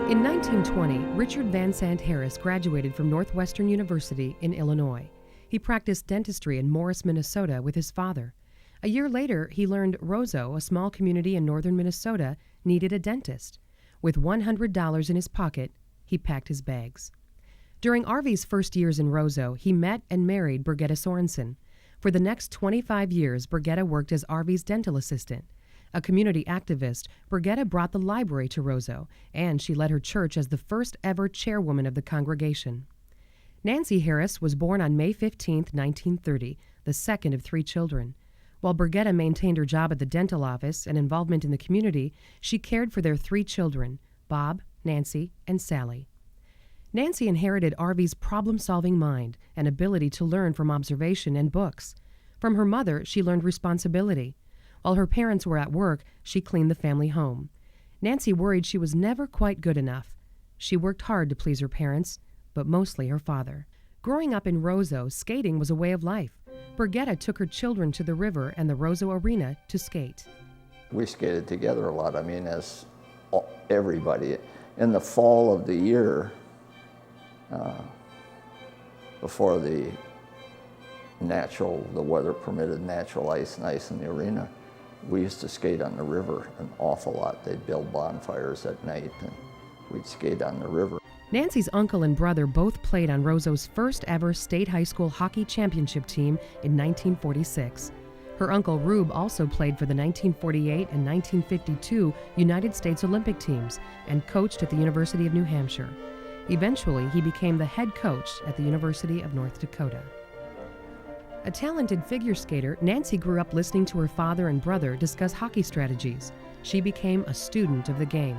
In 1920, Richard Van Sant Harris graduated from Northwestern University in Illinois. He practiced dentistry in Morris, Minnesota with his father. A year later, he learned Roseau, a small community in northern Minnesota, needed a dentist. With $100 in his pocket, he packed his bags. During Arvy's first years in Roseau, he met and married Birgitta Sorensen. For the next 25 years, Birgitta worked as Arvy's dental assistant. A community activist, Birgitta brought the library to Roseau, and she led her church as the first ever chairwoman of the congregation. Nancy Harris was born on May 15, 1930, the second of 3 children. While Birgitta maintained her job at the dental office and involvement in the community, she cared for their 3 children, Bob, Nancy, and Sally. Nancy inherited Arvy's problem-solving mind and ability to learn from observation and books. From her mother, she learned responsibility. While her parents were at work, she cleaned the family home. Nancy worried she was never quite good enough. She worked hard to please her parents, but mostly her father. Growing up in Roseau, skating was a way of life. Birgitta took her children to the river and the Roseau Arena to skate. We skated together a lot, as everybody. In the fall of the year, before the weather permitted natural ice and ice in the arena, we used to skate on the river an awful lot. They'd build bonfires at night and we'd skate on the river. Nancy's uncle and brother both played on Roseau's first ever state high school hockey championship team in 1946. Her uncle Rube also played for the 1948 and 1952 United States Olympic teams and coached at the University of New Hampshire. Eventually, he became the head coach at the University of North Dakota. A talented figure skater, Nancy grew up listening to her father and brother discuss hockey strategies. She became a student of the game.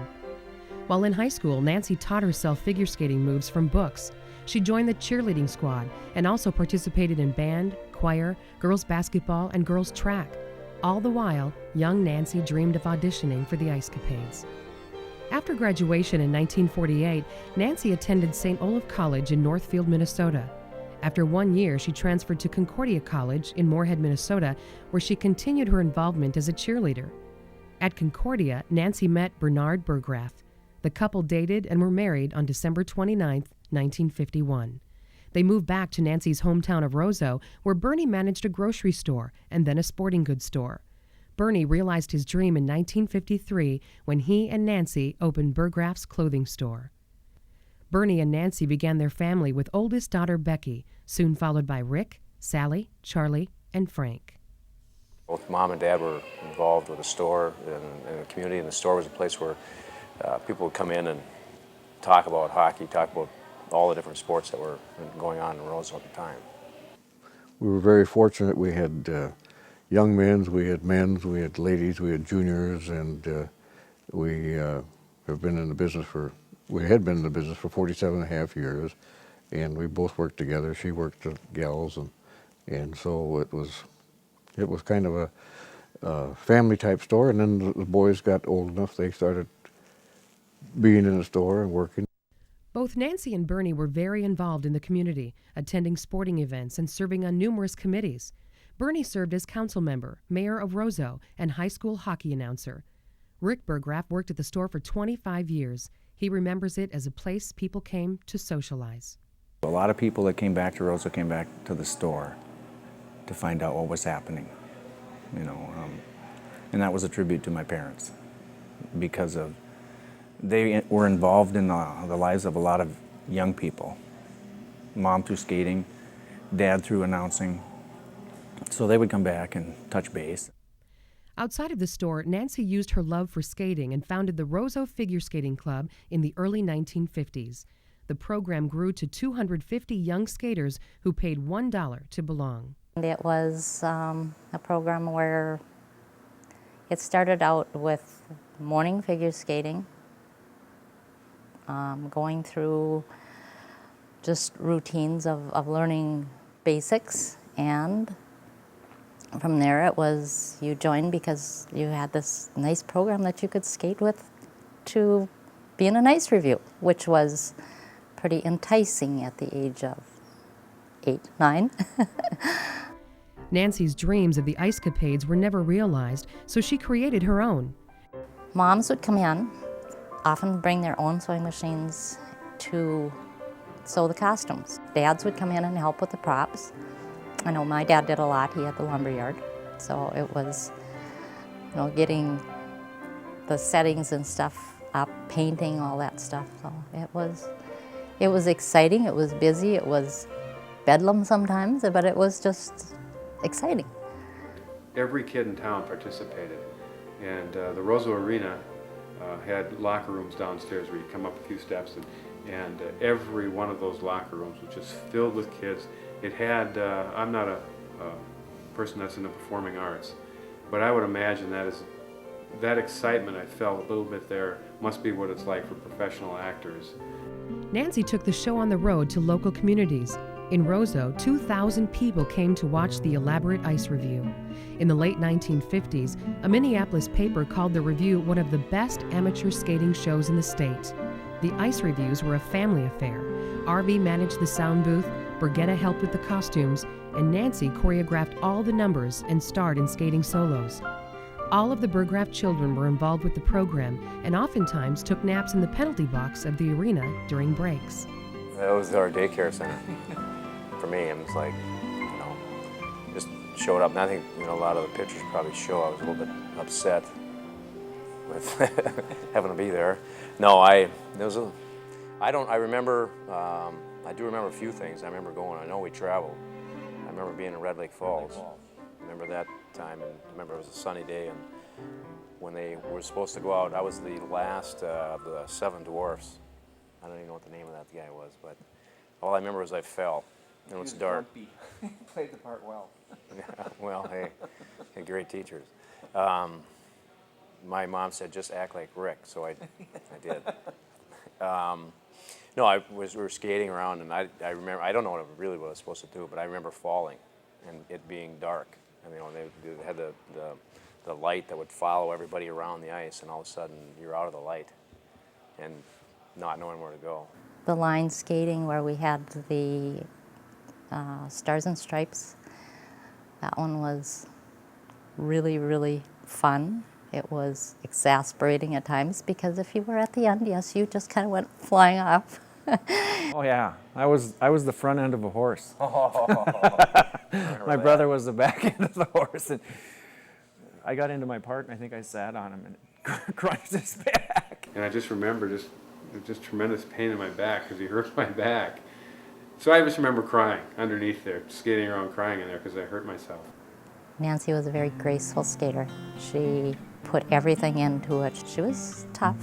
While in high school, Nancy taught herself figure skating moves from books. She joined the cheerleading squad and also participated in band, choir, girls basketball, and girls track. All the while, young Nancy dreamed of auditioning for the Ice Capades. After graduation in 1948, Nancy attended St. Olaf College in Northfield, Minnesota. After 1 year, she transferred to Concordia College in Moorhead, Minnesota, where she continued her involvement as a cheerleader. At Concordia, Nancy met Bernard Burggraf. The couple dated and were married on December 29, 1951. They moved back to Nancy's hometown of Roseau, where Bernie managed a grocery store and then a sporting goods store. Bernie realized his dream in 1953 when he and Nancy opened Burggraf's clothing store. Bernie and Nancy began their family with oldest daughter Becky, soon followed by Rick, Sally, Charlie, and Frank. Both Mom and Dad were involved with the store and the community, and the store was a place where people would come in and talk about hockey, talk about all the different sports that were going on in Roseau at the time. We were very fortunate. We had young men's, we had men's, we had ladies, we had juniors, and we have been in the business we had been in the business for 47 and a half years, and we both worked together. She worked at Gals, and so it was kind of a family type store. And then the boys got old enough, they started being in the store and working. Both Nancy and Bernie were very involved in the community, attending sporting events and serving on numerous committees. Bernie served as council member, mayor of Roseau, and high school hockey announcer. Rick Burggraf worked at the store for 25 years. He remembers it as a place people came to socialize. A lot of people that came back to Roseau came back to the store to find out what was happening, and that was a tribute to my parents because they were involved in the lives of a lot of young people. Mom through skating, Dad through announcing, so they would come back and touch base. Outside of the store, Nancy used her love for skating and founded the Roseau Figure Skating Club in the early 1950s. The program grew to 250 young skaters who paid $1 to belong. It was a program where it started out with morning figure skating, going through just routines of learning basics, and from there it was you joined because you had this nice program that you could skate with to be in an ice review, which was pretty enticing at the age of 8, 9. Nancy's dreams of the Ice Capades were never realized, so she created her own. Moms would come in often bring their own sewing machines to sew the costumes. Dads would come in and help with the props. I know my dad did a lot. He had the lumber yard. So it was, getting the settings and stuff up, painting, all that stuff. So it was exciting, it was busy, it was bedlam sometimes, but it was just exciting. Every kid in town participated, and the Roseau Arena had locker rooms downstairs where you come up a few steps, and every one of those locker rooms was just filled with kids. It had, I'm not a person that's in the performing arts, but I would imagine that excitement I felt a little bit there must be what it's like for professional actors. Nancy took the show on the road to local communities. In Roseau, 2,000 people came to watch the elaborate ice review. In the late 1950s, a Minneapolis paper called the review one of the best amateur skating shows in the state. The ice reviews were a family affair. RV managed the sound booth, Burggraf helped with the costumes, and Nancy choreographed all the numbers and starred in skating solos. All of the Burggraf children were involved with the program and oftentimes took naps in the penalty box of the arena during breaks. That was our daycare center. For me, it was like, just showed up. And I think, a lot of the pictures probably show I was a little bit upset with having to be there. No, I remember, I do remember a few things. I remember going, I know we traveled. I remember being in Red Lake Falls. I remember that time, and I remember it was a sunny day, and when they were supposed to go out, I was the last of the 7 dwarfs. I don't even know what the name of that guy was, but all I remember is I fell. It was dark. He played the part well. Yeah, well, hey, had great teachers. My mom said, just act like Rick, so I did. No, we were skating around, and I remember, I don't know what I was supposed to do, but I remember falling and it being dark. And they had the light that would follow everybody around the ice, and all of a sudden you're out of the light and not knowing where to go. The line skating where we had the Stars and Stripes, that one was really, really fun. It was exasperating at times because if you were at the end, yes, you just kind of went flying off. Oh yeah, I was the front end of a horse. My brother was the back end of the horse, and I got into my part, and I think I sat on him and crunched his back. And I just remember just tremendous pain in my back because he hurt my back. So I just remember crying underneath there, skating around crying in there because I hurt myself. Nancy was a very graceful skater. She put everything into it. She was tough,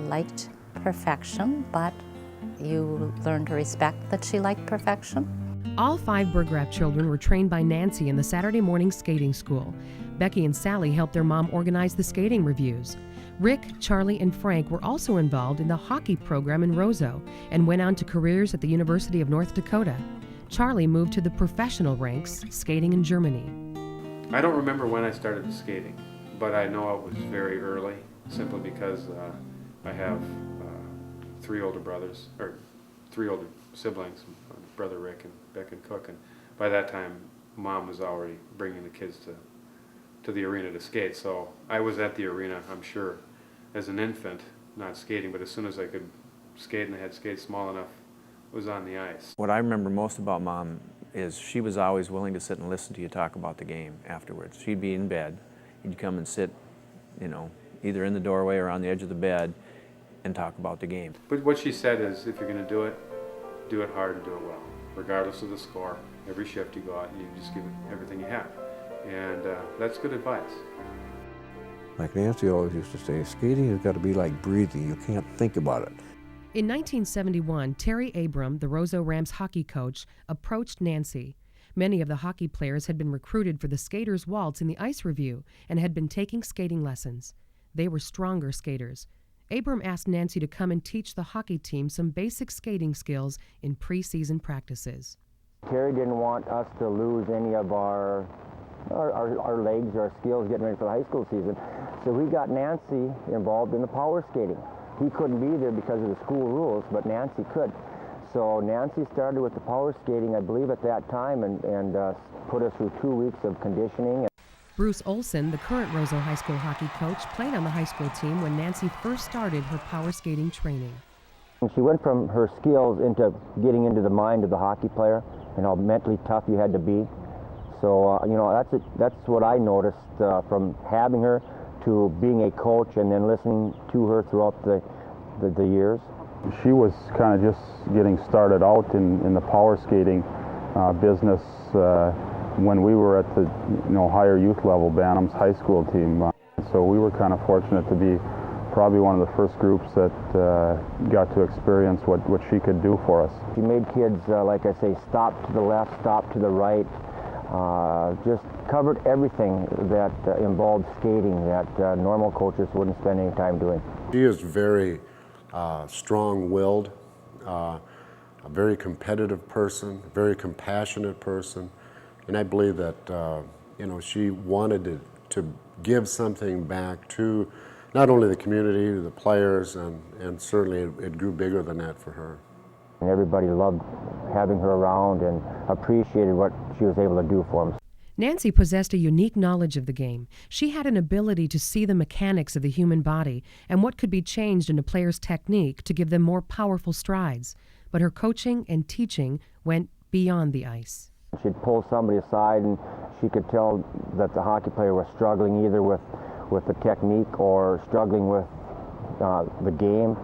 liked perfection, but you learn to respect that she liked perfection. All 5 Burggraf children were trained by Nancy in the Saturday morning skating school. Becky and Sally helped their mom organize the skating reviews. Rick, Charlie, and Frank were also involved in the hockey program in Roseau and went on to careers at the University of North Dakota. Charlie moved to the professional ranks, skating in Germany. I don't remember when I started skating, but I know it was very early, simply because I have 3 older brothers, or 3 older siblings, brother Rick and Beck and Cook, and by that time Mom was already bringing the kids to the arena to skate. So I was at the arena, I'm sure, as an infant, not skating, but as soon as I could skate and I had skates small enough, I was on the ice. What I remember most about Mom is she was always willing to sit and listen to you talk about the game afterwards. She'd be in bed, you'd come and sit, either in the doorway or on the edge of the bed and talk about the game. But what she said is, if you're going to do it hard and do it well, regardless of the score. Every shift you go out, you just give it everything you have. And that's good advice. Like Nancy always used to say, skating has got to be like breathing. You can't think about it. In 1971, Terry Abram, the Roseau Rams hockey coach, approached Nancy. Many of the hockey players had been recruited for the skaters' waltz in the ice review and had been taking skating lessons. They were stronger skaters. Abram asked Nancy to come and teach the hockey team some basic skating skills in preseason practices. Terry didn't want us to lose any of our legs, our skills getting ready for the high school season. So we got Nancy involved in the power skating. He couldn't be there because of the school rules, but Nancy could. So Nancy started with the power skating, I believe, at that time, and put us through 2 weeks of conditioning. Bruce Olson, the current Roseau High School hockey coach, played on the high school team when Nancy first started her power skating training. She went from her skills into getting into the mind of the hockey player and how mentally tough you had to be. So, you know, that's what I noticed from having her to being a coach and then listening to her throughout the years. She was kind of just getting started out in the power skating business when we were at the higher youth level Bantams high school team. So we were kind of fortunate to be probably one of the first groups that got to experience what she could do for us. She made kids, like I say, stop to the left, stop to the right, just covered everything that involved skating that normal coaches wouldn't spend any time doing. She is very strong-willed, a very competitive person, a very compassionate person, and I believe that she wanted to give something back to not only the community, the players, and certainly it grew bigger than that for her. And everybody loved having her around and appreciated what she was able to do for them. Nancy possessed a unique knowledge of the game. She had an ability to see the mechanics of the human body and what could be changed in a player's technique to give them more powerful strides. But her coaching and teaching went beyond the ice. She'd pull somebody aside and she could tell that the hockey player was struggling either with the technique or struggling with the game.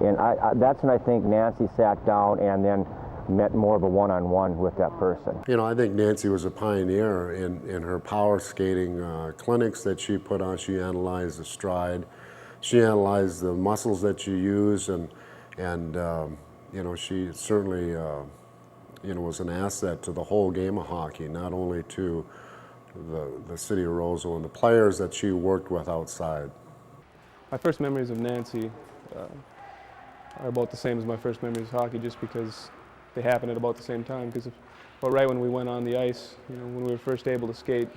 And that's when I think Nancy sat down and then met more of a one-on-one with that person. I think Nancy was a pioneer in her power skating clinics that she put on. She analyzed the stride, she analyzed the muscles that you use, and she certainly was an asset to the whole game of hockey, not only to the city of Roseau and the players that she worked with outside. My first memories of Nancy are about the same as my first memories of hockey, just because they happened at about the same time. Because right when we went on the ice, when we were first able to skate,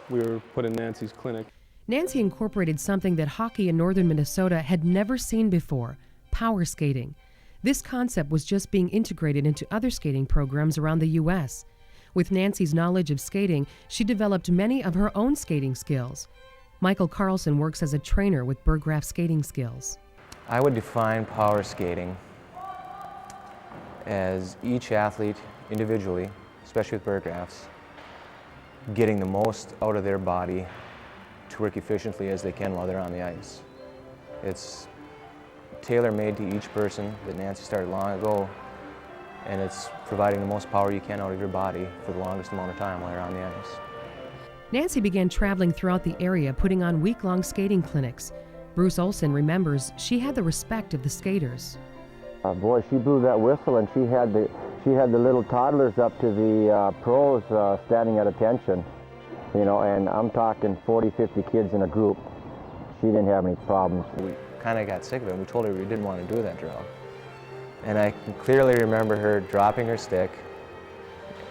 we were put in Nancy's clinic. Nancy incorporated something that hockey in northern Minnesota had never seen before: power skating. This concept was just being integrated into other skating programs around the U.S. With Nancy's knowledge of skating, she developed many of her own skating skills. Michael Carlson works as a trainer with Burggraf Skating Skills. I would define power skating as each athlete individually, especially with Burggrafs, getting the most out of their body to work efficiently as they can while they're on the ice. It's tailor-made to each person that Nancy started long ago, and it's providing the most power you can out of your body for the longest amount of time while you're on the ice. Nancy began traveling throughout the area, putting on week-long skating clinics. Bruce Olson remembers she had the respect of the skaters. Boy, she blew that whistle, and she had the little toddlers up to the pros standing at attention, and I'm talking 40, 50 kids in a group. She didn't have any problems. We kind of got sick of it. We told her we didn't want to do that drill. And I can clearly remember her dropping her stick,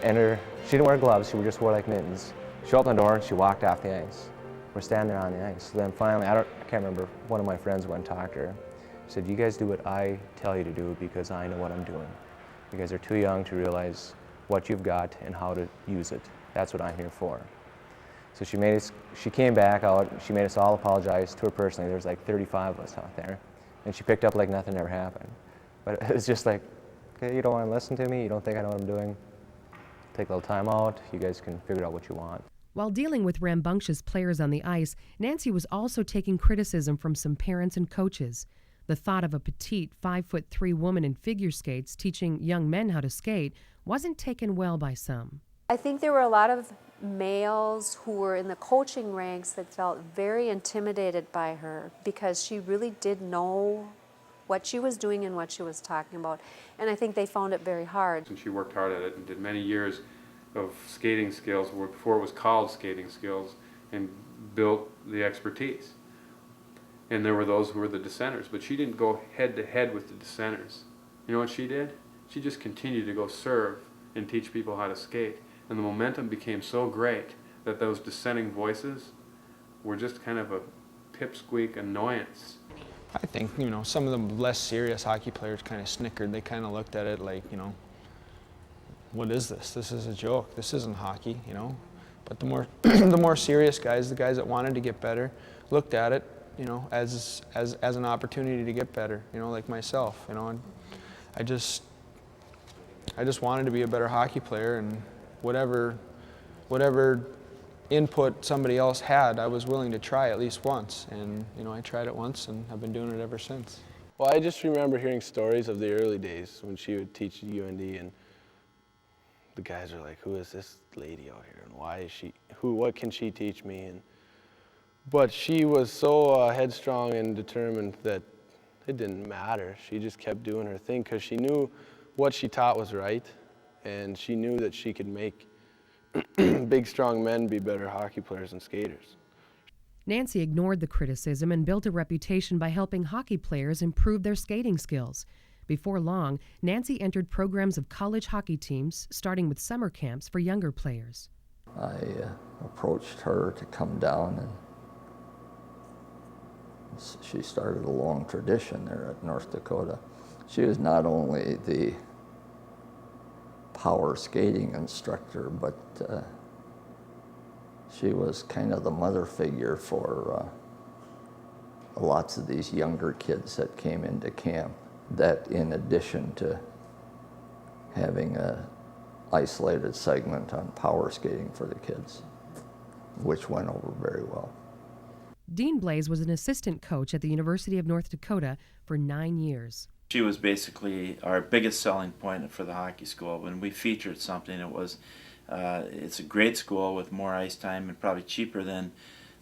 and she didn't wear gloves, she just wore like mittens. She opened the door and she walked off the ice. We're standing there on the ice. So then finally, I can't remember, one of my friends went and talked to her. He said, "You guys do what I tell you to do because I know what I'm doing. You guys are too young to realize what you've got and how to use it. That's what I'm here for." So she came back out, she made us all apologize to her personally. There was like 35 of us out there. And she picked up like nothing ever happened. But it was just like, okay, you don't want to listen to me, you don't think I know what I'm doing. Take a little time out, you guys can figure out what you want. While dealing with rambunctious players on the ice, Nancy was also taking criticism from some parents and coaches. The thought of a petite 5'3" woman in figure skates teaching young men how to skate wasn't taken well by some. I think there were a lot of males who were in the coaching ranks that felt very intimidated by her because she really did know what she was doing and what she was talking about. And I think they found it very hard. And she worked hard at it and did many years of skating skills before it was called skating skills, and built the expertise. And there were those who were the dissenters, but she didn't go head to head with the dissenters. You know what she did? She just continued to go serve and teach people how to skate. And the momentum became so great that those dissenting voices were just kind of a pipsqueak annoyance. I think, some of the less serious hockey players kind of snickered. They kind of looked at it like, what is this? This is a joke. This isn't hockey, But the more the more serious guys, the guys that wanted to get better, looked at it, you know, as an opportunity to get better, you know, like myself, you know, and I just wanted to be a better hockey player, and whatever input somebody else had, I was willing to try at least once, and you know, I tried it once and I've been doing it ever since. Well, I just remember hearing stories of the early days when she would teach at UND, and the guys are like, who is this lady out here, and why is she, what can she teach me? But she was so headstrong and determined that it didn't matter. She just kept doing her thing because she knew what she taught was right, and she knew that she could make big, strong men be better hockey players and skaters. Nancy ignored the criticism and built a reputation by helping hockey players improve their skating skills. Before long, Nancy entered programs of college hockey teams, starting with summer camps for younger players. I approached her to come down, and she started a long tradition there at North Dakota. She was not only the power skating instructor, but she was kind of the mother figure for lots of these younger kids that came into camp, that in addition to having a isolated segment on power skating for the kids, which went over very well. Dean Blaze was an assistant coach at the University of North Dakota for 9 years. She was basically our biggest selling point for the hockey school. When we featured something, it was, it's a great school with more ice time and probably cheaper than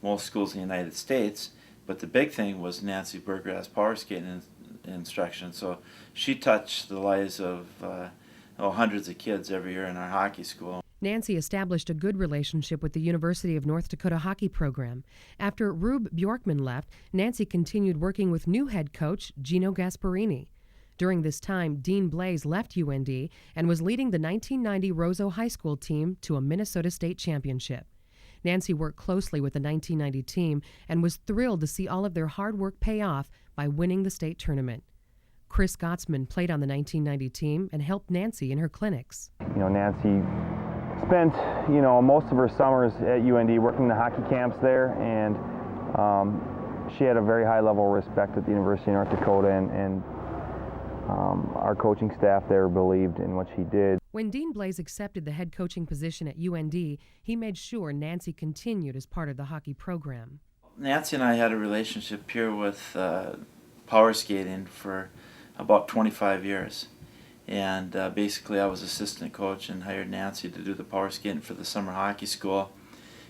most schools in the United States. But the big thing was Nancy Burggraf's power skating instruction. So she touched the lives of hundreds of kids every year in our hockey school. Nancy established a good relationship with the University of North Dakota hockey program. After Rube Bjorkman left, Nancy continued working with new head coach Gino Gasparini. During this time, Dean Blaze left UND and was leading the 1990 Roseau High School team to a Minnesota State championship. Nancy worked closely with the 1990 team and was thrilled to see all of their hard work pay off by winning the state tournament. Chris Gottsman played on the 1990 team and helped Nancy in her clinics. You know, Nancy spent, you know, most of her summers at UND working the hockey camps there, and she had a very high level of respect at the University of North Dakota, and our coaching staff there believed in what she did. When Dean Blaze accepted the head coaching position at UND, he made sure Nancy continued as part of the hockey program. Nancy and I had a relationship here with power skating for about 25 years. And basically I was assistant coach and hired Nancy to do the power skating for the summer hockey school.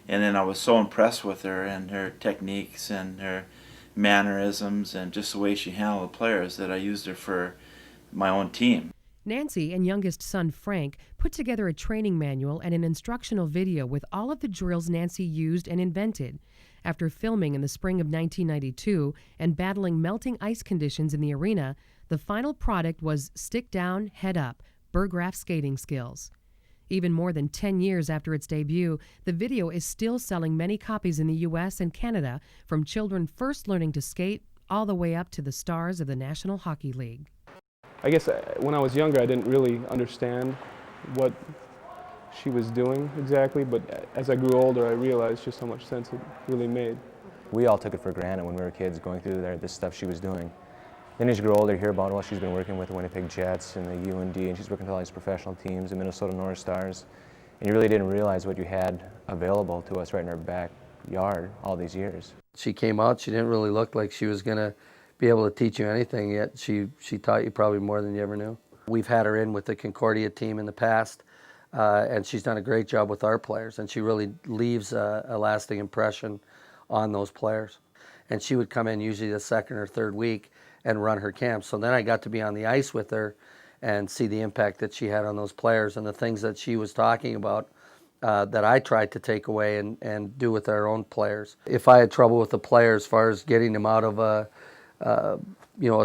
And then I was so impressed with her and her techniques and her mannerisms and just the way she handled the players that I used her for my own team. Nancy and youngest son Frank put together a training manual and an instructional video with all of the drills Nancy used and invented. After filming in the spring of 1992 and battling melting ice conditions in the arena, the final product was Stick Down, Head Up, Burggraf skating skills. Even more than 10 years after its debut, the video is still selling many copies in the U.S. and Canada, from children first learning to skate all the way up to the stars of the National Hockey League. I guess when I was younger, I didn't really understand what she was doing exactly, but as I grew older, I realized just how much sense it really made. We all took it for granted when we were kids going through this stuff she was doing. Then as you grow older, you hear about, well, she's been working with the Winnipeg Jets and the UND, and she's working with all these professional teams, the Minnesota North Stars, and you really didn't realize what you had available to us right in our backyard all these years. She came out, she didn't really look like she was going to be able to teach you anything, yet she taught you probably more than you ever knew. We've had her in with the Concordia team in the past, and she's done a great job with our players, and she really leaves a lasting impression on those players. And she would come in usually the second or third week and run her camp. So then I got to be on the ice with her and see the impact that she had on those players and the things that she was talking about that I tried to take away and do with our own players. If I had trouble with the players as far as getting them out of a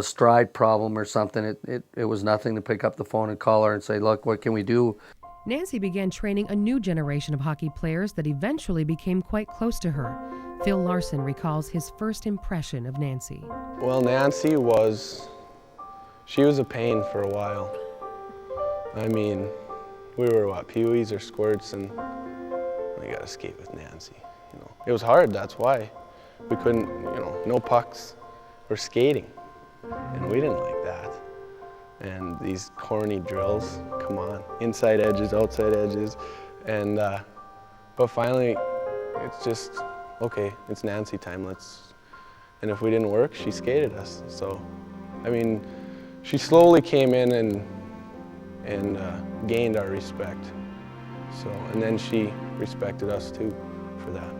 stride problem or something, it was nothing to pick up the phone and call her and say, look, what can we do? Nancy began training a new generation of hockey players that eventually became quite close to her. Phil Larson recalls his first impression of Nancy. Well, Nancy she was a pain for a while. I mean, we were, peewees or squirts, and I got to skate with Nancy. You know, it was hard. That's why we couldn't. You know, no pucks. We're skating, and we didn't like that. And these corny drills, come on, inside edges, outside edges, and but finally, it's just okay. It's Nancy time. Let's. And if we didn't work, she skated us. So, I mean, she slowly came in and gained our respect. So, and then she respected us too for that.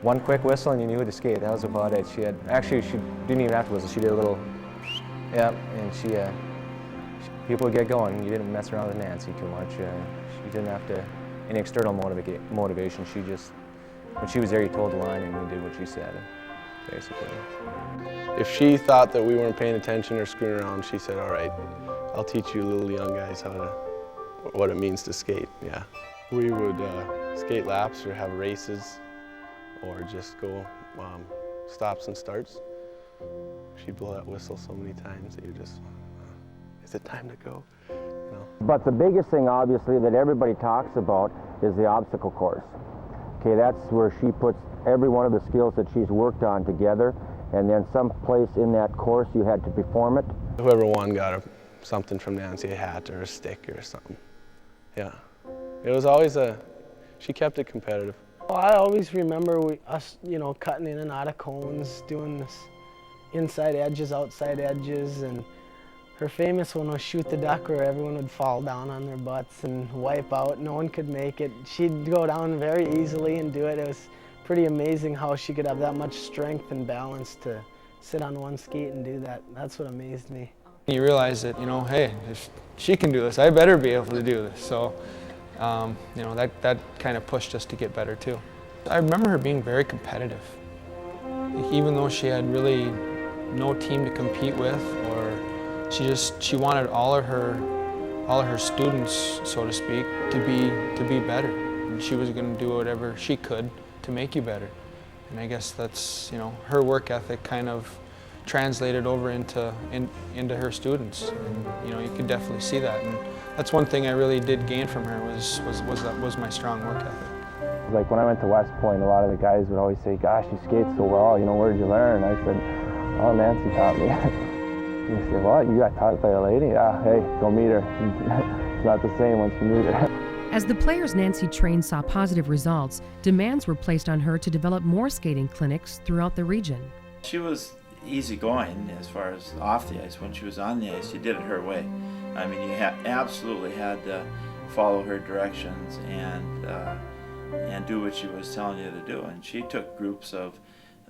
One quick whistle and you knew to skate. That was about it. She didn't even have to whistle. She did a little, yeah, and people would get going. You didn't mess around with Nancy too much. She didn't have to, any external motivation. She just, when she was there, you told the line and you did what she said, basically. If she thought that we weren't paying attention or screwing around, she said, all right, I'll teach you little young guys what it means to skate, yeah. We would skate laps or have races or just go stops and starts. She'd blow that whistle so many times that you just, is it time to go? You know? But the biggest thing, obviously, that everybody talks about is the obstacle course. Okay, that's where she puts every one of the skills that she's worked on together, and then someplace in that course you had to perform it. Whoever won got something from Nancy, a hat or a stick or something. Yeah. It was always she kept it competitive. Well, I always remember us, you know, cutting in and out of cones, doing this inside edges, outside edges, and her famous one was shoot the duck, where everyone would fall down on their butts and wipe out. No one could make it. She'd go down very easily and do it. It was pretty amazing how she could have that much strength and balance to sit on one skate and do that. That's what amazed me. You realize that, you know, hey, if she can do this, I better be able to do this. So, you know, that kind of pushed us to get better too. I remember her being very competitive. Even though she had really no team to compete with, or she wanted all of her students, so to speak, to be better. And she was going to do whatever she could to make you better. And I guess that's, you know, her work ethic kind of translated over into her students. And, you know, you could definitely see that. And that's one thing I really did gain from her was my strong work ethic. Like when I went to West Point, a lot of the guys would always say, gosh, you skate so well, you know, where'd you learn? I said, oh, Nancy taught me. And they said, what, you got taught by a lady? Yeah, hey, go meet her. It's not the same once you meet her. As the players Nancy trained saw positive results, demands were placed on her to develop more skating clinics throughout the region. She was easygoing as far as off the ice. When she was on the ice, you did it her way. I mean, you absolutely had to follow her directions and do what she was telling you to do. And she took groups of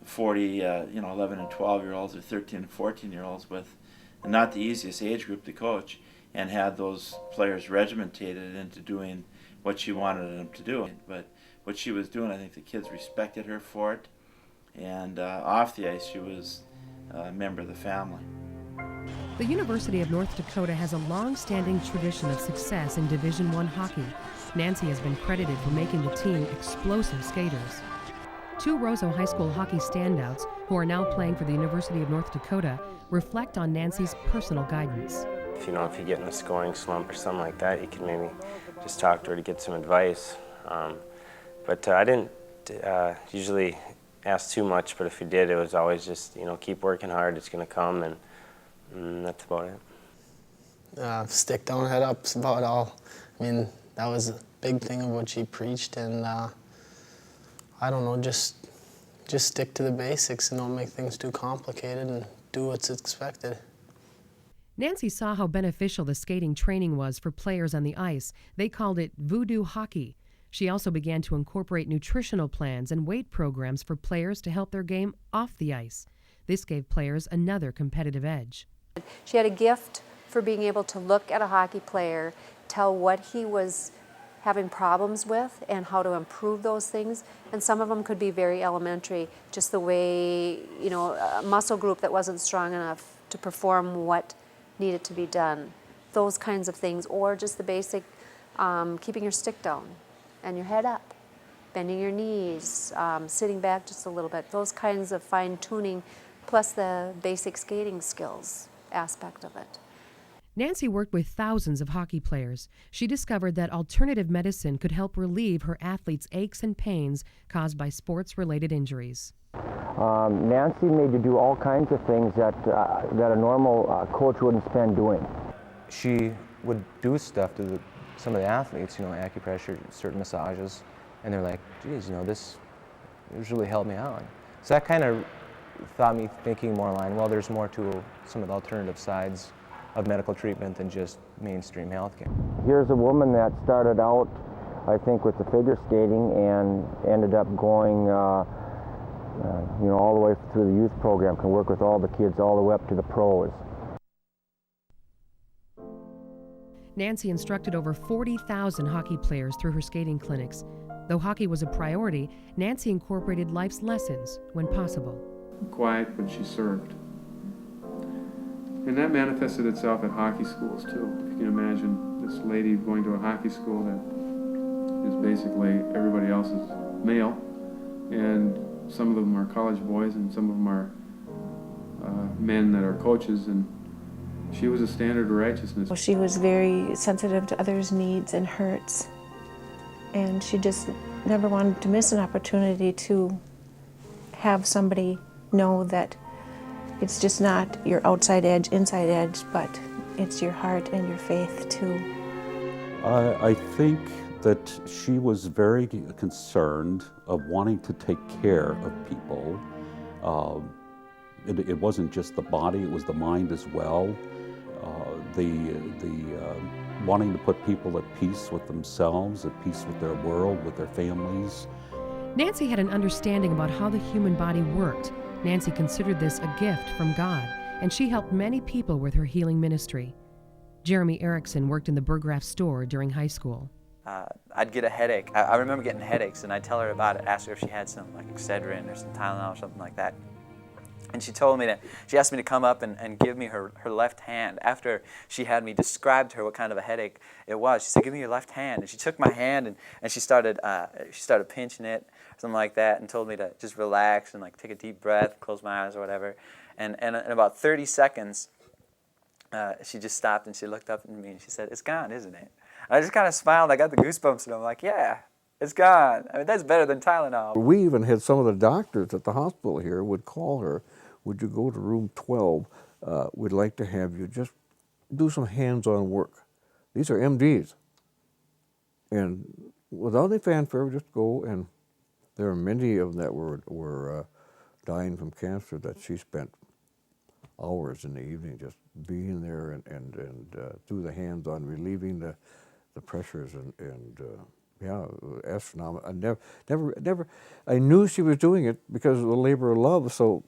40, you know, 11 and 12-year-olds or 13 and 14-year-olds with not the easiest age group to coach, and had those players regimentated into doing what she wanted them to do. But what she was doing, I think the kids respected her for it. And off the ice, she was a member of the family. The University of North Dakota has a long-standing tradition of success in Division I hockey. Nancy has been credited for making the team explosive skaters. Two Roseau High School hockey standouts, who are now playing for the University of North Dakota, reflect on Nancy's personal guidance. If you get in a scoring slump or something like that, you can maybe just talk to her to get some advice. But I didn't usually ask too much, but if you did, it was always just, keep working hard, it's going to come, and that's about it. Stick down, head up is about all. I mean, that was a big thing of what she preached, and I don't know, just stick to the basics and don't make things too complicated and do what's expected. Nancy saw how beneficial the skating training was for players on the ice. They called it voodoo hockey. She also began to incorporate nutritional plans and weight programs for players to help their game off the ice. This gave players another competitive edge. She had a gift for being able to look at a hockey player, tell what he was having problems with and how to improve those things. And some of them could be very elementary, just the way, a muscle group that wasn't strong enough to perform what needed to be done. Those kinds of things, or just the basic keeping your stick down and your head up, bending your knees, sitting back just a little bit. Those kinds of fine-tuning, plus the basic skating skills aspect of it. Nancy worked with thousands of hockey players. She discovered that alternative medicine could help relieve her athletes' aches and pains caused by sports-related injuries. Nancy made to do all kinds of things that a normal coach wouldn't spend doing. She would do stuff to some of the athletes, you know, acupressure, certain massages, and they're like, geez, you know, this really helped me out. So that kind of got me thinking more along, well, there's more to some of the alternative sides of medical treatment than just mainstream healthcare. Here's a woman that started out, I think, with the figure skating and ended up going, you know, all the way through the youth program, can work with all the kids all the way up to the pros. Nancy instructed over 40,000 hockey players through her skating clinics. Though hockey was a priority, Nancy incorporated life's lessons when possible. Quiet, but she served. And that manifested itself at hockey schools too. If you can imagine this lady going to a hockey school that is basically everybody else's male, and some of them are college boys and some of them are men that are coaches, and she was a standard of righteousness. She was very sensitive to others' needs and hurts, and she just never wanted to miss an opportunity to have somebody know that it's just not your outside edge, inside edge, but it's your heart and your faith too. I think that she was very concerned of wanting to take care of people. It wasn't just the body, it was the mind as well. Wanting to put people at peace with themselves, at peace with their world, with their families. Nancy had an understanding about how the human body worked. Nancy considered this a gift from God, and she helped many people with her healing ministry. Jeremy Erickson worked in the Burggraf store during high school. I'd get a headache. I remember getting headaches, and I'd tell her about it, ask her if she had some like Excedrin or some Tylenol or something like that. And she asked me to come up and give me her left hand. After she had me describe to her what kind of a headache it was, she said, give me your left hand. And she took my hand and she started pinching it, or something like that, and told me to just relax and like take a deep breath, close my eyes or whatever. And in about 30 seconds, she just stopped and she looked up at me and she said, it's gone, isn't it? And I just kind of smiled. I got the goosebumps and I'm like, yeah, it's gone. I mean, that's better than Tylenol. We even had some of the doctors at the hospital here would call her, would you go to room 12? We'd like to have you just do some hands-on work. These are MDs. And without any fanfare, we just go, and there are many of them that were dying from cancer that she spent hours in the evening just being there and do the hands-on, relieving the pressures and yeah, astronomical. I knew she was doing it because of the labor of love, so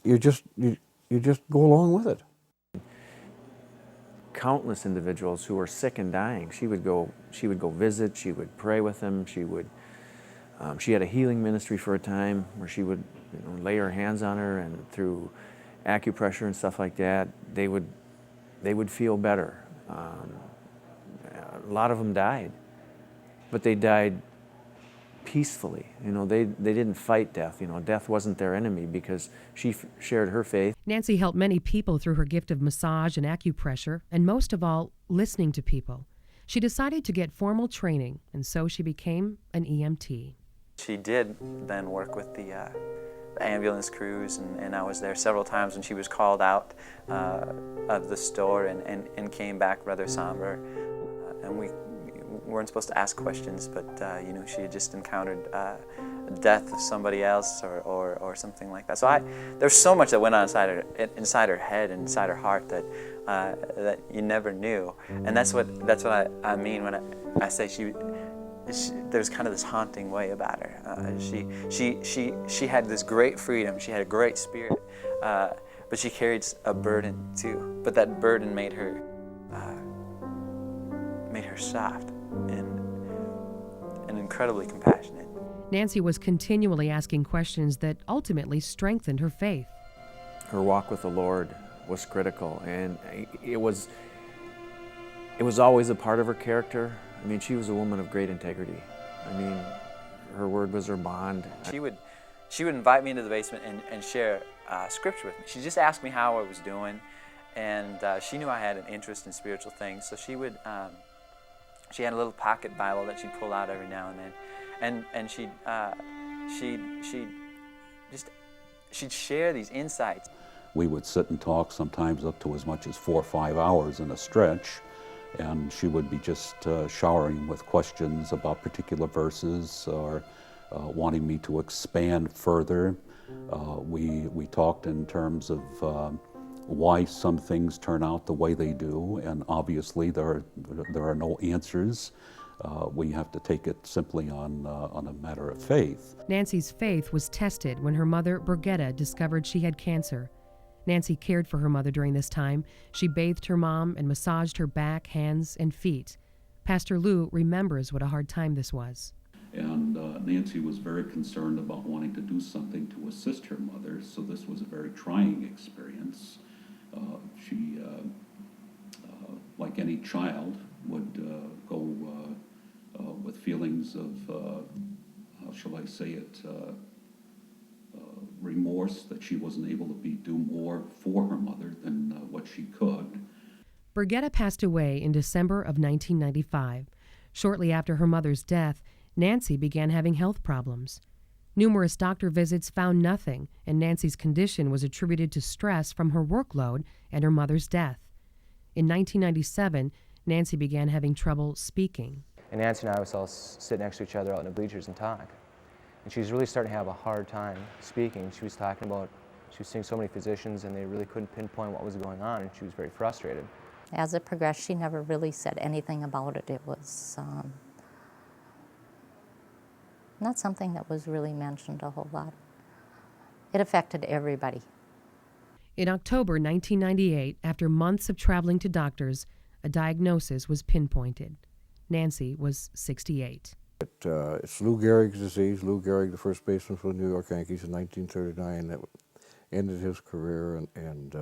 you just go along with it. Countless individuals who were sick and dying, she would go visit, she would pray with them, she had a healing ministry for a time where she would lay her hands on her, and through acupressure and stuff like that, they would feel better. A lot of them died, but they died peacefully. They didn't fight death. Death wasn't their enemy because she shared her faith. Nancy helped many people through her gift of massage and acupressure, and most of all, listening to people. She decided to get formal training, and so she became an EMT. She did then work with the ambulance crews, and I was there several times when she was called out of the store and came back rather somber. And we weren't supposed to ask questions, but she had just encountered death of somebody else or something like that. So there's so much that went on inside her head and inside her heart that you never knew. And that's what I mean when I say there's kind of this haunting way about her. She had this great freedom. She had a great spirit, but she carried a burden too. But that burden made her soft and incredibly compassionate. Nancy was continually asking questions that ultimately strengthened her faith. Her walk with the Lord was critical, and it was always a part of her character. I mean, she was a woman of great integrity. I mean, her word was her bond. She would invite me into the basement and share scripture with me. She'd just ask me how I was doing, And she knew I had an interest in spiritual things, so she would, she had a little pocket Bible that she'd pull out every now and then, and she'd share these insights. We would sit and talk sometimes up to as much as 4 or 5 hours in a stretch, and she would be just showering with questions about particular verses or wanting me to expand further. We talked in terms of why some things turn out the way they do, and obviously there are no answers. We have to take it simply on a matter of faith. Nancy's faith was tested when her mother, Burggraf, discovered she had cancer. Nancy cared for her mother during this time. She bathed her mom and massaged her back, hands, and feet. Pastor Lou remembers what a hard time this was. And Nancy was very concerned about wanting to do something to assist her mother, so this was a very trying experience. She, like any child, would go with feelings of, how shall I say it, remorse that she wasn't able to do more for her mother than what she could. Burggraf passed away in December of 1995. Shortly after her mother's death, Nancy began having health problems. Numerous doctor visits found nothing, and Nancy's condition was attributed to stress from her workload and her mother's death. In 1997, Nancy began having trouble speaking. And Nancy and I would all sit next to each other out in the bleachers and talk. And she was really starting to have a hard time speaking. She was talking about, she was seeing so many physicians and they really couldn't pinpoint what was going on, and she was very frustrated. As it progressed, she never really said anything about it. It was not something that was really mentioned a whole lot. It affected everybody. In October 1998, after months of traveling to doctors, a diagnosis was pinpointed. Nancy was 68. It's Lou Gehrig's disease. Lou Gehrig, the first baseman for the New York Yankees in 1939, that ended his career, and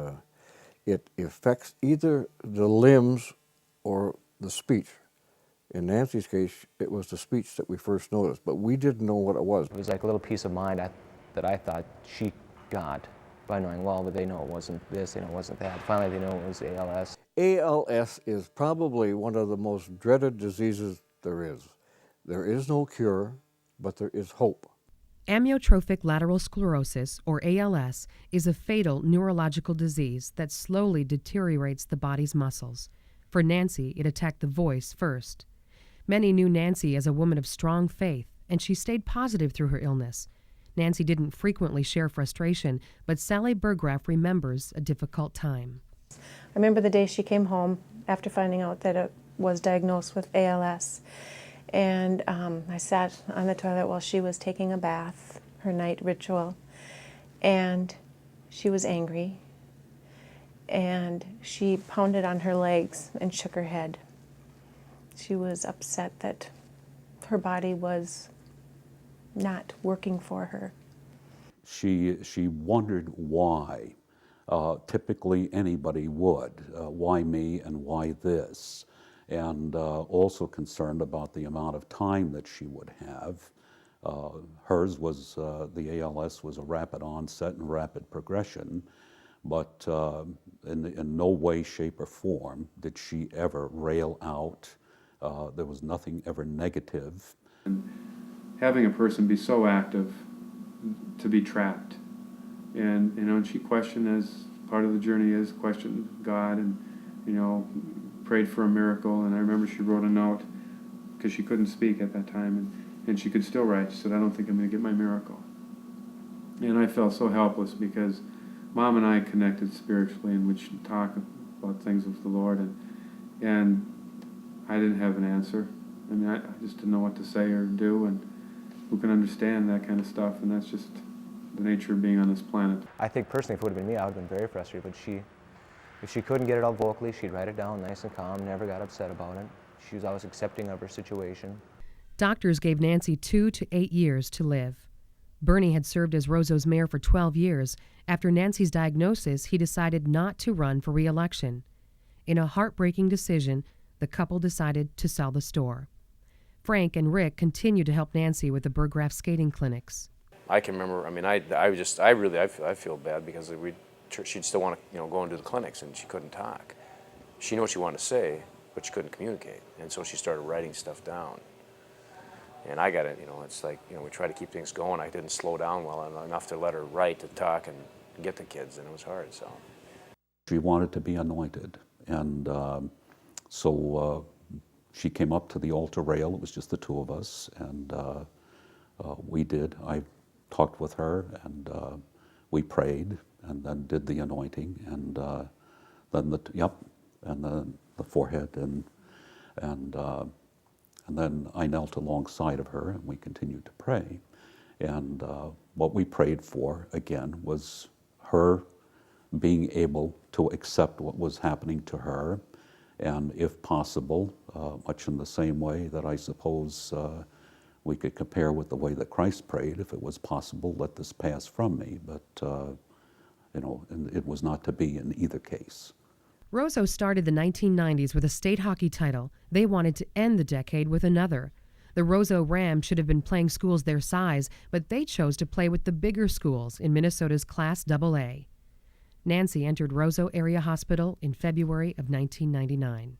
it affects either the limbs or the speech. In Nancy's case, it was the speech that we first noticed, but we didn't know what it was. It was like a little piece of mind that I thought she got by knowing, well, but they know it wasn't this, they know it wasn't that. Finally, they know it was ALS. ALS is probably one of the most dreaded diseases there is. There is no cure, but there is hope. Amyotrophic lateral sclerosis, or ALS, is a fatal neurological disease that slowly deteriorates the body's muscles. For Nancy, it attacked the voice first. Many knew Nancy as a woman of strong faith, and she stayed positive through her illness. Nancy didn't frequently share frustration, but Sally Burggraf remembers a difficult time. I remember the day she came home after finding out that it was diagnosed with ALS. And I sat on the toilet while she was taking a bath, her night ritual, and she was angry. And she pounded on her legs and shook her head. She was upset that her body was not working for her. She wondered why. Typically anybody would. Why me and why this? And also concerned about the amount of time that she would have. Hers was, the ALS was a rapid onset and rapid progression, but in no way, shape, or form did she ever rail out. There was nothing ever negative. And having a person be so active to be trapped, and and she questioned, as part of the journey is, questioned God, and prayed for a miracle. And I remember she wrote a note, because she couldn't speak at that time, and she could still write. She said, "I don't think I'm going to get my miracle." And I felt so helpless, because Mom and I connected spiritually, and would talk about things with the Lord, and I didn't have an answer. I mean, I just didn't know what to say or do, and who can understand that kind of stuff? And that's just the nature of being on this planet. I think personally, if it would have been me, I would have been very frustrated, but if she couldn't get it out vocally, she'd write it down nice and calm, never got upset about it. She was always accepting of her situation. Doctors gave Nancy 2 to 8 years to live. Bernie had served as Roseau's mayor for 12 years. After Nancy's diagnosis, he decided not to run for re-election. In a heartbreaking decision, the couple decided to sell the store. Frank and Rick continued to help Nancy with the Burggraf skating clinics. I can remember, I mean, I feel bad, because we she'd still want to, go and do the clinics, and she couldn't talk. She knew what she wanted to say, but she couldn't communicate, and so she started writing stuff down. And I got it, it's like, we try to keep things going. I didn't slow down well enough to let her write, to talk, and get the kids, and it was hard, so. She wanted to be anointed, and so she came up to the altar rail. It was just the two of us, and we did. I talked with her, and we prayed, and then did the anointing, and then the forehead, and then I knelt alongside of her, and we continued to pray. And what we prayed for, again, was her being able to accept what was happening to her, and if possible, much in the same way that I suppose we could compare with the way that Christ prayed, if it was possible, let this pass from me. But, and it was not to be in either case. Roseau started the 1990s with a state hockey title. They wanted to end the decade with another. The Roseau Rams should have been playing schools their size, but they chose to play with the bigger schools in Minnesota's Class AA. Nancy entered Roseau Area Hospital in February of 1999.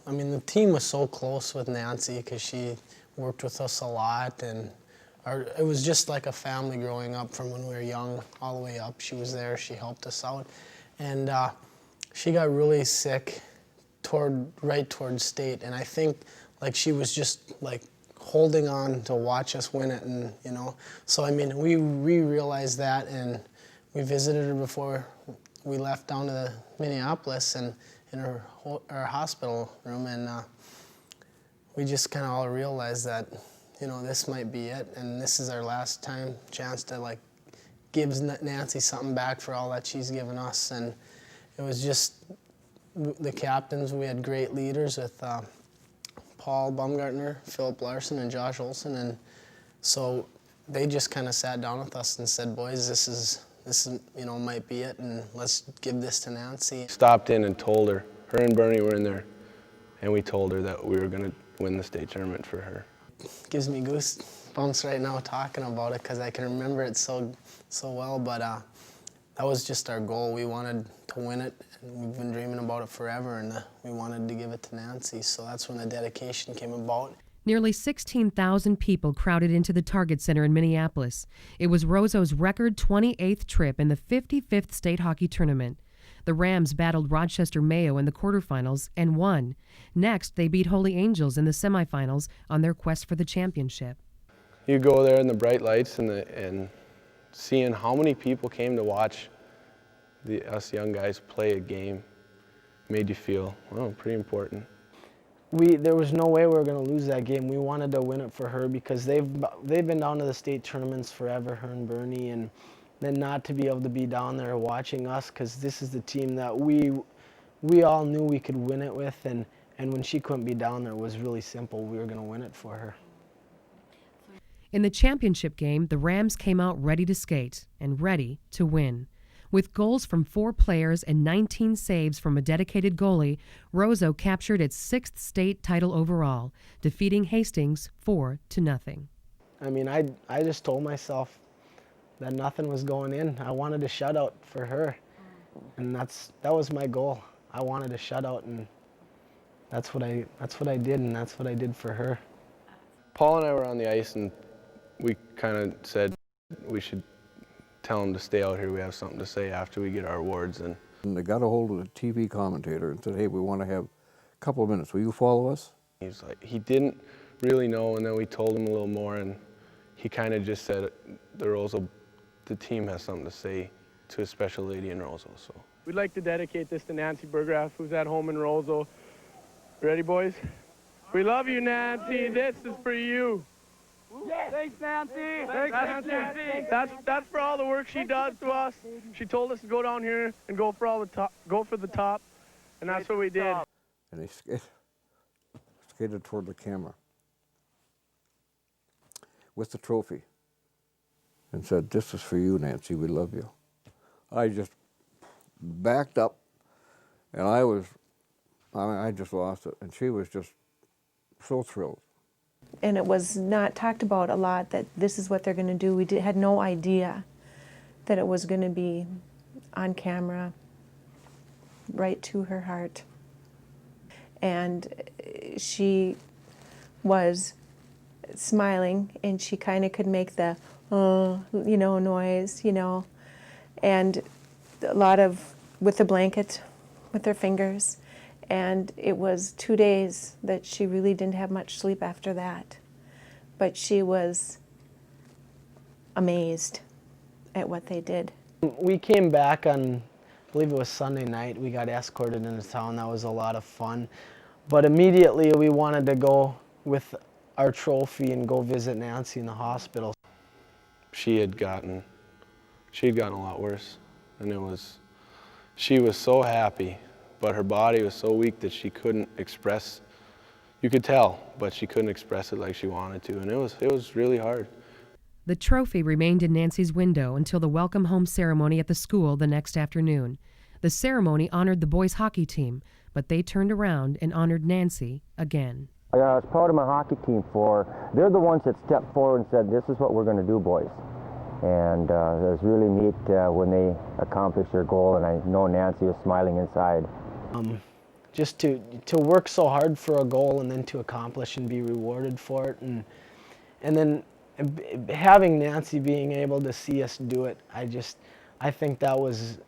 I mean, the team was so close with Nancy because she worked with us a lot, and it was just like a family growing up from when we were young all the way up. She was there, she helped us out, and she got really sick right towards state, and I think like she was just like holding on to watch us win it, and so I mean we realized that, and we visited her before we left down to Minneapolis and in her hospital room, and we just kind of all realized that this might be it, and this is our last chance to like give Nancy something back for all that she's given us. And it was just the captains. We had great leaders with Paul Baumgartner, Philip Larson, and Josh Olson, and so they just kind of sat down with us and said, boys, this is might be it, and let's give this to Nancy. Stopped in and told her. Her and Bernie were in there, and we told her that we were going to win the state tournament for her. Gives me goosebumps right now talking about it because I can remember it so well, but that was just our goal. We wanted to win it, and we've been dreaming about it forever, and we wanted to give it to Nancy, so that's when the dedication came about. Nearly 16,000 people crowded into the Target Center in Minneapolis. It was Roseau's record 28th trip in the 55th state hockey tournament. The Rams battled Rochester Mayo in the quarterfinals and won. Next, they beat Holy Angels in the semifinals on their quest for the championship. You go there in the bright lights and seeing how many people came to watch us young guys play a game made you feel, well, pretty important. There was no way we were going to lose that game. We wanted to win it for her because they've been down to the state tournaments forever, her and Bernie, and then not to be able to be down there watching us, because this is the team that we all knew we could win it with, and when she couldn't be down there, it was really simple. We were going to win it for her. In the championship game, the Rams came out ready to skate and ready to win. With goals from 4 players and 19 saves from a dedicated goalie, Roseau captured its 6th state title overall, defeating Hastings 4-0. I mean, I just told myself that nothing was going in. I wanted a shutout for her, and that was my goal. I wanted a shutout, and that's what I did, and that's what I did for her. Paul and I were on the ice, and we kind of said we should tell them to stay out here. We have something to say after we get our awards. And they got a hold of the TV commentator and said, hey, we want to have a couple of minutes. Will you follow us? He's like, he didn't really know, and then we told him a little more, and he kind of just said, the team has something to say to a special lady in Roseau. So we'd like to dedicate this to Nancy Burggraf, who's at home in Roseau. Ready, boys? We love you, Nancy. This is for you. Yes. Thanks, Nancy. Thanks, Nancy. That's for all the work she does to us. She told us to go down here and go for the top, and that's what we did. And he skated toward the camera with the trophy and said, "This is for you, Nancy. We love you." I just backed up, and I just lost it, and she was just so thrilled. And it was not talked about a lot that this is what they're going to do. We had no idea that it was going to be on camera, right to her heart. And she was smiling, and she kind of could make the, noise, and a lot of, with the blanket, with her fingers. And it was 2 days that she really didn't have much sleep after that. But she was amazed at what they did. We came back on, I believe it was Sunday night. We got escorted into town. That was a lot of fun. But immediately we wanted to go with our trophy and go visit Nancy in the hospital. She had gotten a lot worse, and she was so happy, but her body was so weak that she couldn't express. You could tell, but she couldn't express it like she wanted to, and it was really hard. The trophy remained in Nancy's window until the welcome home ceremony at the school the next afternoon. The ceremony honored the boys' hockey team, but they turned around and honored Nancy again. I was proud of my hockey team they're the ones that stepped forward and said, this is what we're going to do, boys. And it was really neat when they accomplished their goal, and I know Nancy was smiling inside. Just to work so hard for a goal and then to accomplish and be rewarded for it, and then having Nancy being able to see us do it, I think that was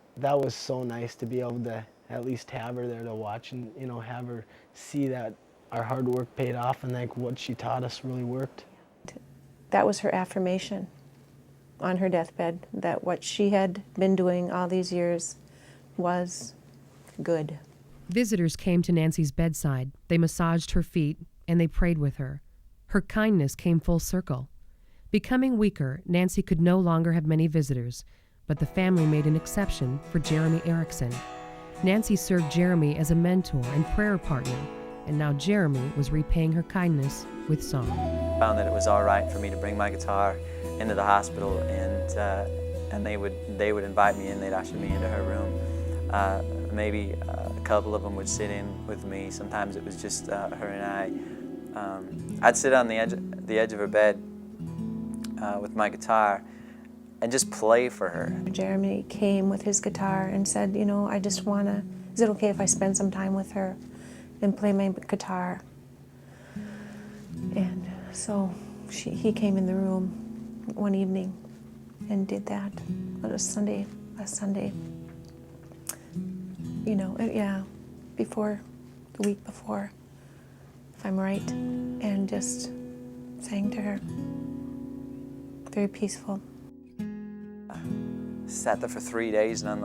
so nice to be able to at least have her there to watch and have her see that our hard work paid off and like what she taught us really worked. That was her affirmation on her deathbed, that what she had been doing all these years was good. Visitors came to Nancy's bedside. They massaged her feet, and they prayed with her. Her kindness came full circle. Becoming weaker, Nancy could no longer have many visitors, but the family made an exception for Jeremy Erickson. Nancy served Jeremy as a mentor and prayer partner, and now Jeremy was repaying her kindness with song. I found that it was all right for me to bring my guitar into the hospital, and they would invite me in. They'd usher me into her room. Maybe a couple of them would sit in with me. Sometimes it was just her and I. I'd sit on the edge of her bed with my guitar and just play for her. Jeremy came with his guitar and said, I just is it okay if I spend some time with her and play my guitar? And so he came in the room one evening and did that. It was Sunday, last Sunday. Before, the week before, if I'm right, and just sang to her. Very peaceful. Sat there for 3 days, and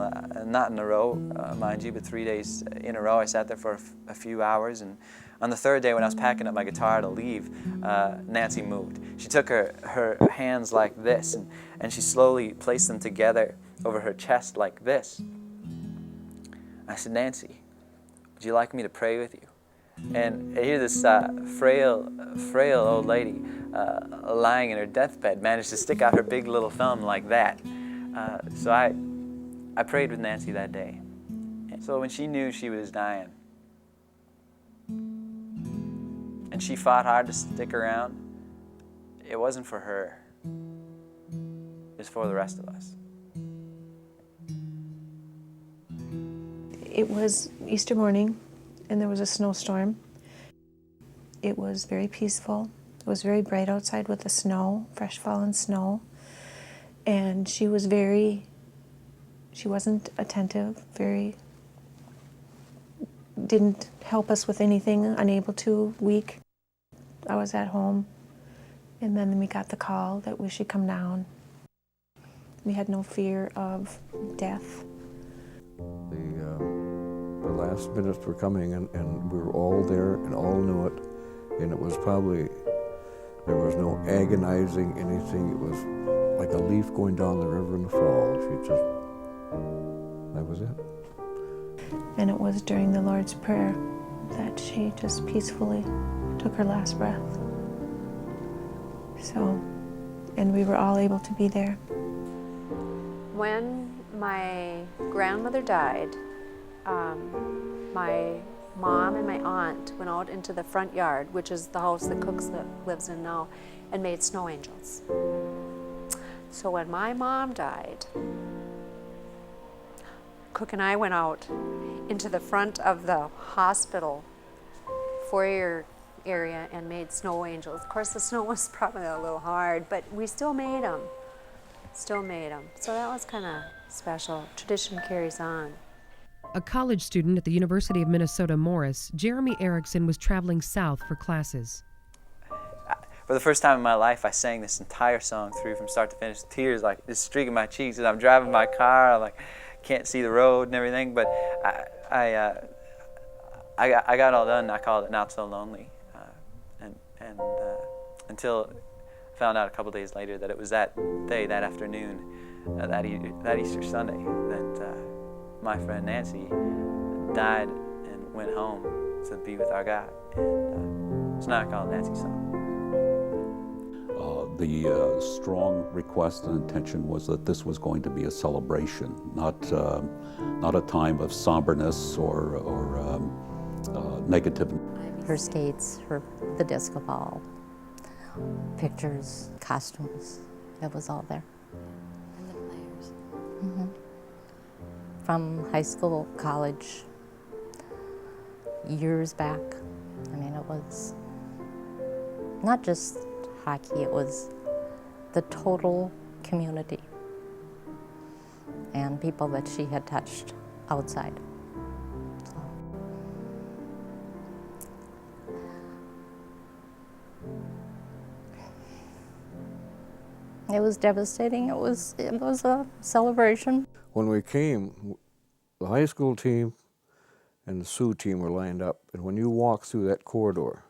not in a row, mind you, but 3 days in a row. I sat there for a few hours, and on the third day when I was packing up my guitar to leave, Nancy moved. She took her hands like this, and she slowly placed them together over her chest like this. I said, Nancy, would you like me to pray with you? And here this frail old lady lying in her deathbed managed to stick out her big little thumb like that. So I prayed with Nancy that day. So when she knew she was dying, and she fought hard to stick around, it wasn't for her. It was for the rest of us. It was Easter morning, and there was a snowstorm. It was very peaceful. It was very bright outside with the snow, fresh fallen snow. And she wasn't attentive, didn't help us with anything, unable to, weak. I was at home, and then we got the call that we should come down. We had no fear of death. The last minutes were coming, and we were all there and all knew it, and it was probably, there was no agonizing anything. It was like a leaf going down the river in the fall. That was it. And it was during the Lord's Prayer that she just peacefully took her last breath. So, and we were all able to be there. When my grandmother died, my mom and my aunt went out into the front yard, which is the house that Cook lives in now, and made snow angels. So when my mom died, Cook and I went out into the front of the hospital foyer area and made snow angels. Of course, the snow was probably a little hard, but we still made them. So that was kind of special. Tradition carries on. A college student at the University of Minnesota Morris, Jeremy Erickson was traveling south for classes. For the first time in my life, I sang this entire song through from start to finish. Tears like just streaking my cheeks as I'm driving my car. I can't see the road and everything, but I got all done. I called it "Not So Lonely," and until I found out a couple days later that it was that day, that afternoon, that Easter Sunday, that my friend Nancy died and went home to be with our God. And so now I call it Nancy's song. The strong request and intention was that this was going to be a celebration, not a time of somberness or negativity. Her skates, the disco ball, pictures, costumes, it was all there. And the players. Mm-hmm. From high school, college, years back. I mean, it was not just hockey, it was the total community and people that she had touched outside. So. It was devastating. It was a celebration. When we came, the high school team and the Sioux team were lined up, and when you walk through that corridor,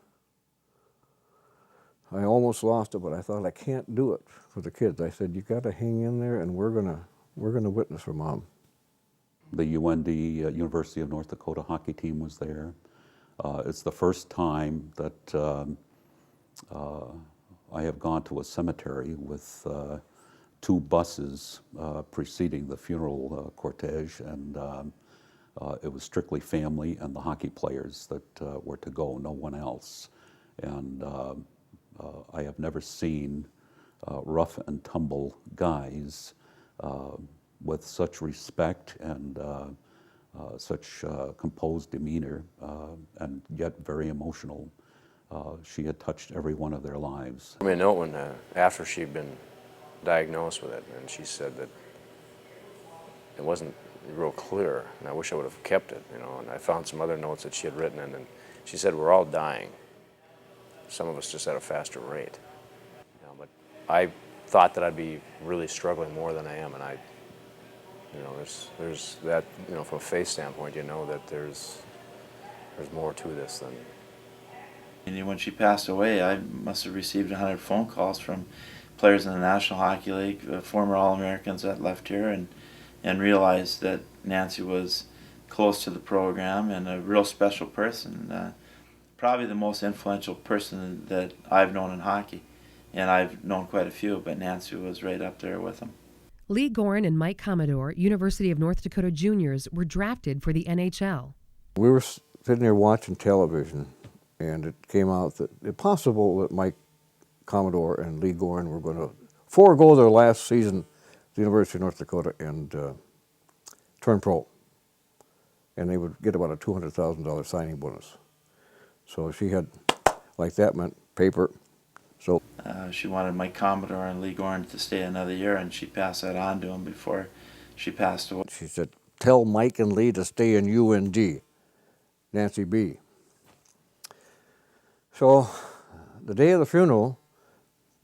I almost lost it, but I thought I can't do it for the kids. I said, "You got to hang in there, and we're gonna witness for Mom." The UND, University of North Dakota hockey team was there. It's the first time that I have gone to a cemetery with 2 buses preceding the funeral cortege, and it was strictly family and the hockey players that were to go, no one else. And I have never seen rough and tumble guys with such respect and such composed demeanor, and yet very emotional. She had touched every one of their lives. I mean, no one, after she'd been diagnosed with it, and she said that it wasn't real clear, and I wish I would have kept it, you know, and I found some other notes that she had written, and she said, "We're all dying. Some of us just at a faster rate." You know, but I thought that I'd be really struggling more than I am, and you know, there's that, you know, from a faith standpoint, you know that there's more to this than. And when she passed away, I must have received 100 phone calls from players in the National Hockey League, former All-Americans that left here, and realized that Nancy was close to the program and a real special person. Probably the most influential person that I've known in hockey, and I've known quite a few, but Nancy was right up there with them. Lee Gorin and Mike Commodore, University of North Dakota juniors, were drafted for the NHL. We were sitting there watching television, and it came out that it's possible that Mike Commodore and Lee Gorin were going to forego their last season at the University of North Dakota and turn pro. And they would get about a $200,000 signing bonus. So she had, like that meant paper. So she wanted Mike Commodore and Lee Gorin to stay another year, and she passed that on to him before she passed away. She said, "Tell Mike and Lee to stay in UND, Nancy B." So the day of the funeral,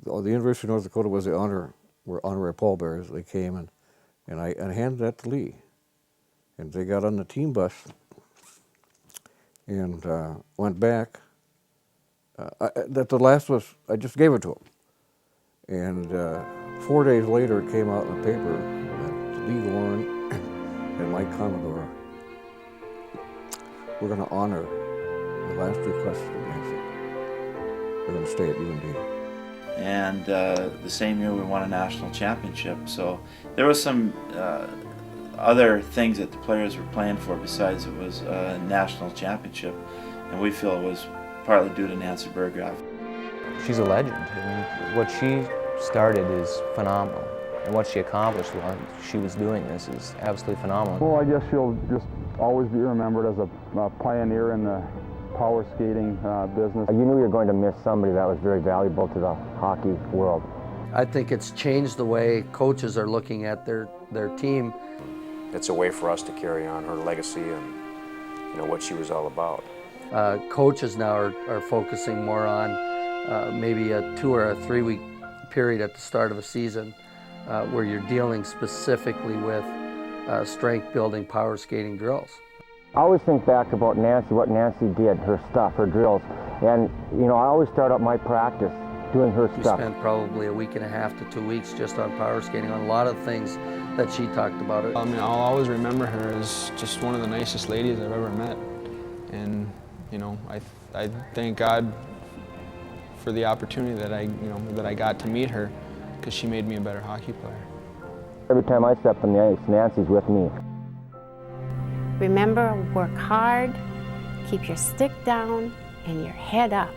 the University of North Dakota was the honorary pallbearers. They came and I handed that to Lee. And they got on the team bus and went back. That the last was, I just gave it to him. And 4 days later it came out in the paper that Lee Gorin and Mike Commodore were going to honor the last request of Nancy. They're going to stay at UND. And the same year we won a national championship. So there was some other things that the players were playing for besides it was a national championship. And we feel it was partly due to Nancy Burggraf. She's a legend. I mean, what she started is phenomenal. And what she accomplished while she was doing this is absolutely phenomenal. Well, I guess she'll just always be remembered as a pioneer in the power skating business. You knew you were going to miss somebody that was very valuable to the hockey world. I think it's changed the way coaches are looking at their team. It's a way for us to carry on her legacy and what she was all about. Coaches now are focusing more on maybe a 2 or a 3 week period at the start of a season where you're dealing specifically with strength building power skating drills. I always think back about Nancy, what Nancy did, her stuff, her drills, and I always start out my practice doing her stuff. We spent probably a week and a half to 2 weeks just on power skating on a lot of things that she talked about. I mean, I'll always remember her as just one of the nicest ladies I've ever met, and I thank God for the opportunity that I got to meet her, because she made me a better hockey player. Every time I step on the ice, Nancy's with me. Remember, work hard, keep your stick down, and your head up.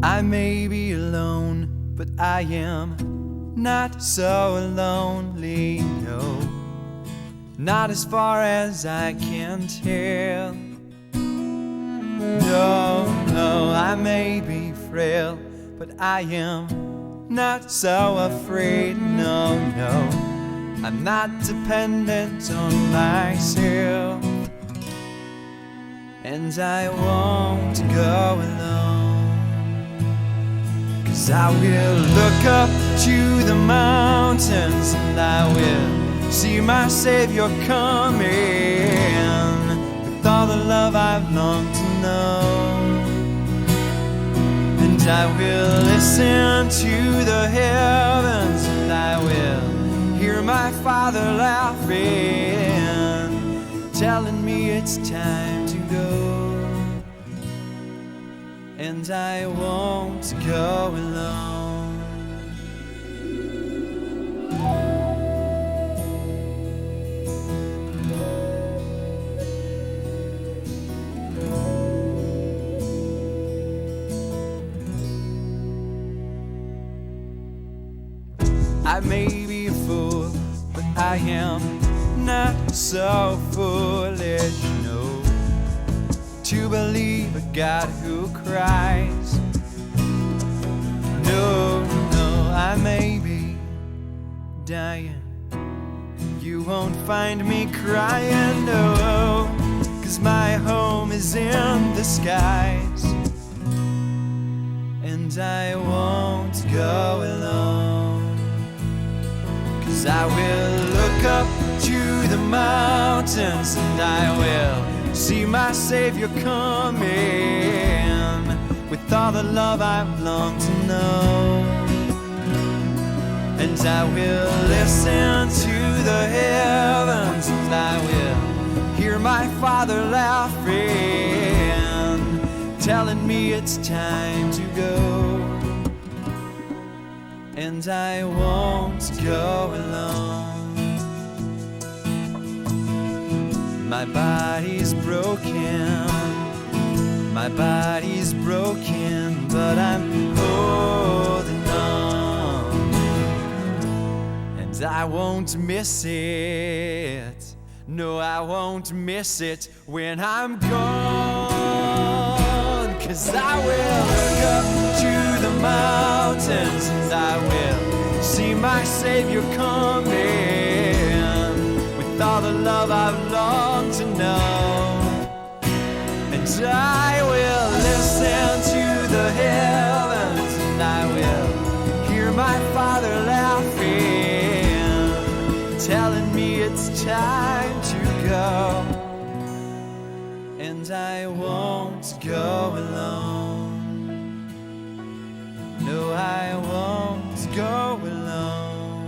I may be alone, but I am not so lonely, no. Not as far as I can tell. No, I may be frail, but I am not so afraid, no. I'm not dependent on myself, and I won't go alone. 'Cause I will look up to the mountains, and I will see my Savior coming with all the love I've longed to know. And I will listen to the heavens, and I will hear my Father laughing, telling me it's time to go. And I won't go alone. I may be a fool, but I am not so foolish, no, to believe a God who cries. No, I may be dying, you won't find me crying, no, 'cause my home is in the skies. And I won't go alone, 'cause I will look up to the mountains, and I will see my Savior coming with all the love I've longed to know. And I will listen to the heavens, and I will hear my Father laughing, telling me it's time to go. And I won't go alone. My body's broken, my body's broken, but I'm holding on. And I won't miss it, no, I won't miss it when I'm gone. 'Cause I will look up to the mountains, and I will see my Savior coming with all the love I've longed to know. And I will listen to the heavens, and I will hear my Father laughing, telling me it's and I won't go alone. No, I won't go alone.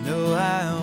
No, I